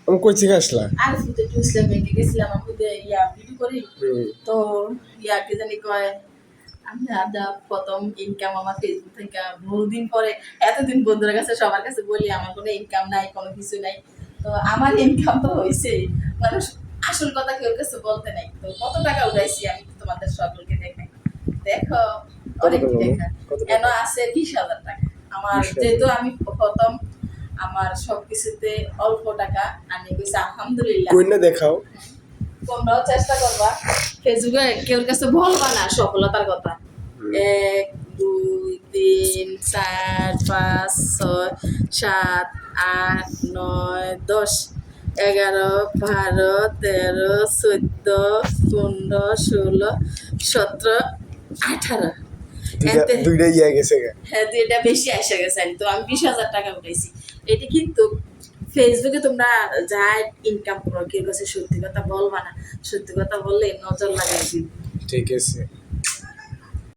আমি কই থেকে আসলা? আর ফুটে টুসলে ব্যাংকে গেছিলাম আমি ভিডিও করি তো কি জানি কয় আমি আদা প্রথম ইনকাম আমার ফেসবুক থেকে বহুদিন পরে এতদিন বন্ধুদের কাছে সবার কাছে বলি আমার কোনো ইনকাম নাই কোনো কিছু নাই তো আমার ইনকাম তো হয়েছে মানুষ আসল কথা কেউ কাছে বলতে নাই তো কত টাকা উঠাইছি আমি তোমাদের সকলকে দেখাই দেখো অনেক দেখা কেন আছে 20,000 টাকা আমার যেহেতু আমি প্রথম আমার সবকিছুতে অল্প টাকা আমি কইছি আলহামদুলিল্লাহ কইনা দেখাও তোমরাও চেষ্টা করবা ফেসবুকে কেউ কাছে বলবা না সফলতার কথা 1 2 3 4 5 6 7 8 9 10 11 12 13 14 15 16 17 18 দুইটা ইয়া গেছে গা হ্যাঁ এটা বেশি আসা গেছে তো আমি 20,000 টাকা উঠাইছি এটা কিন্তু ফেসবুকে তোমরা যা ইনকাম করো কেউ কাছে সত্যি কথা বলবা না সত্যি কথা বললে নজর লাগাই দিবে ঠিক আছে